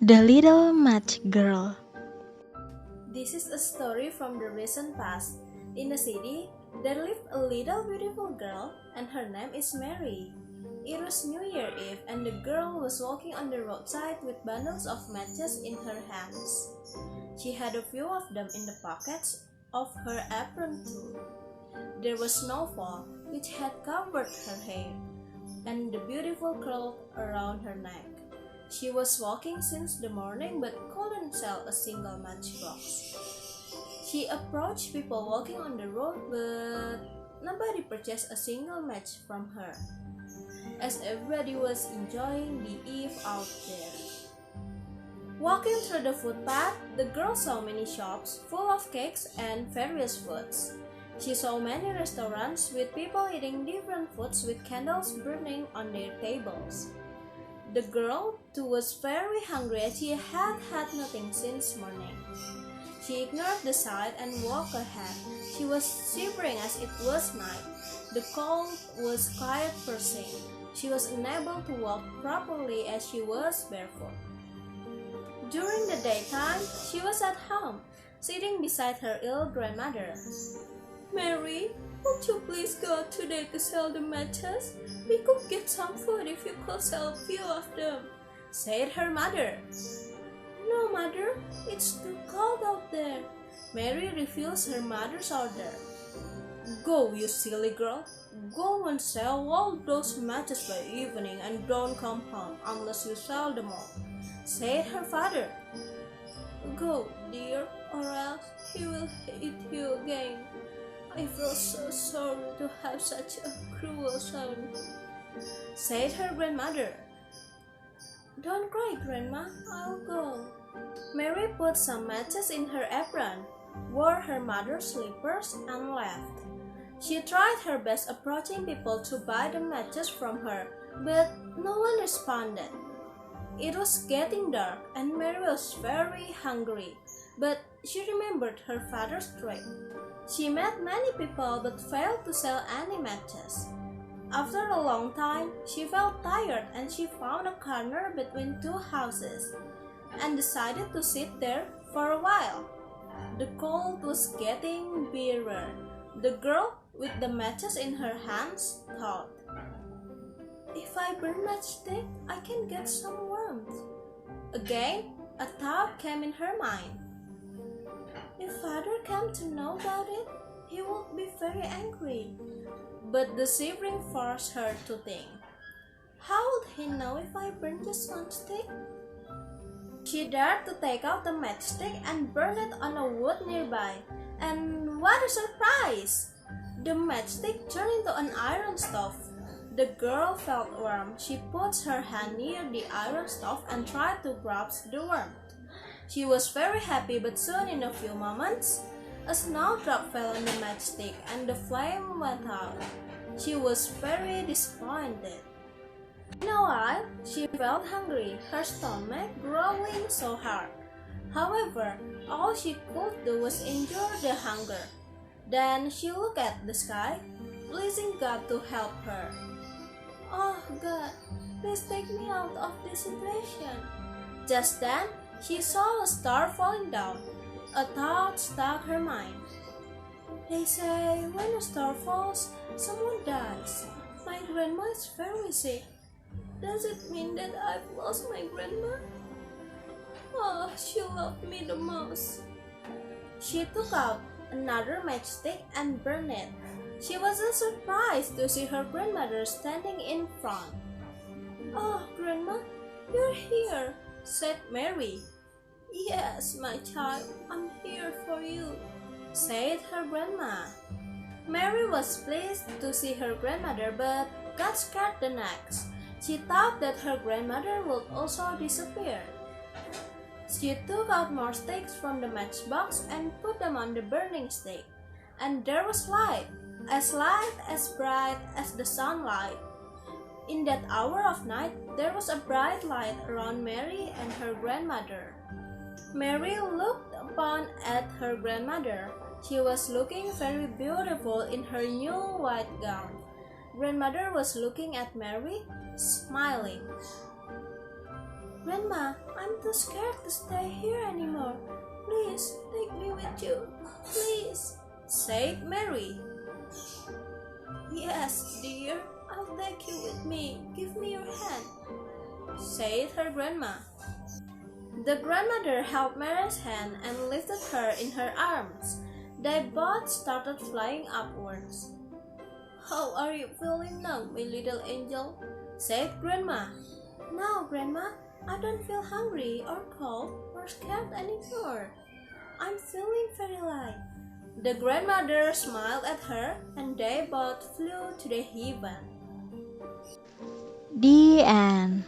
The Little Match Girl. This is a story from the recent past. In a city, there lived a little beautiful girl, and her name is Mary. It was New Year Eve, and the girl was walking on the roadside with bundles of matches in her hands. She had a few of them in the pockets of her apron too. There was snowfall, which had covered her hair, and the beautiful curl around her neck. She was walking since the morning but couldn't sell a single matchbox. She approached people walking on the road but nobody purchased a single match from her, as everybody was enjoying the eve out there. Walking through the footpath, the girl saw many shops full of cakes and various foods. She saw many restaurants with people eating different foods with candles burning on their tables. The girl, too, was very hungry as she had had nothing since morning. She ignored the sight and walked ahead. She was shivering as it was night. The cold was quite piercing. She was unable to walk properly as she was barefoot. During the daytime, she was at home, sitting beside her ill grandmother. "Mary, would you please go out today to sell the matches? We could get some food if you could sell a few of them," said her mother. "No, mother, it's too cold out there." Mary refused her mother's order. "Go, you silly girl. Go and sell all those matches by evening and don't come home unless you sell them all," said her father. "Go, dear, or else he will hate you again. I feel so sorry to have such a cruel son," said her grandmother. "Don't cry, Grandma, I'll go." Mary put some matches in her apron, wore her mother's slippers, and left. She tried her best approaching people to buy the matches from her, but no one responded. It was getting dark, and Mary was very hungry, but she remembered her father's threat. She met many people but failed to sell any matches. After a long time, she felt tired and she found a corner between two houses and decided to sit there for a while. The cold was getting bitter. The girl with the matches in her hands thought, "If I burn matchstick, I can get some warmth." Again, a thought came in her mind. If father came to know about it, he would be very angry. But the shivering forced her to think, how would he know if I burned just one stick? She dared to take out the matchstick and burn it on a wood nearby. And what a surprise! The matchstick turned into an iron stove. The girl felt warm. She put her hand near the iron stove and tried to grasp the warmth. She was very happy, but soon in a few moments, a snowdrop fell on the matchstick and the flame went out. She was very disappointed. In a while, she felt hungry, her stomach growling so hard. However, all she could do was endure the hunger. Then she looked at the sky, pleasing God to help her. "Oh God, please take me out of this situation." Just then, she saw a star falling down. A thought struck her mind. "They say when a star falls, someone dies. My grandma is very sick. Does it mean that I've lost my grandma? Oh, she loved me the most." She took out another matchstick and burned it. She wasn't surprised to see her grandmother standing in front. "Oh, Grandma, you're here," said Mary. "Yes, my child, I'm here for you," said her grandma. Mary was pleased to see her grandmother but got scared the next. She thought that her grandmother would also disappear. She took out more sticks from the matchbox and put them on the burning stick. And there was light as bright as the sunlight. In that hour of night, there was a bright light around Mary and her grandmother. Mary looked upon at her grandmother. She was looking very beautiful in her new white gown. Grandmother was looking at Mary, smiling. Grandma, I'm too scared to stay here anymore. Please, take me with you. Please, said Mary. Yes, dear, I'll take you with me. Give me your hand, said her grandma. The grandmother held Mary's hand and lifted her in her arms. They both started flying upwards. How are you feeling now, my little angel? Said Grandma. No, Grandma, I don't feel hungry or cold or scared anymore. I'm feeling very light. The grandmother smiled at her and they both flew to the heaven. The end.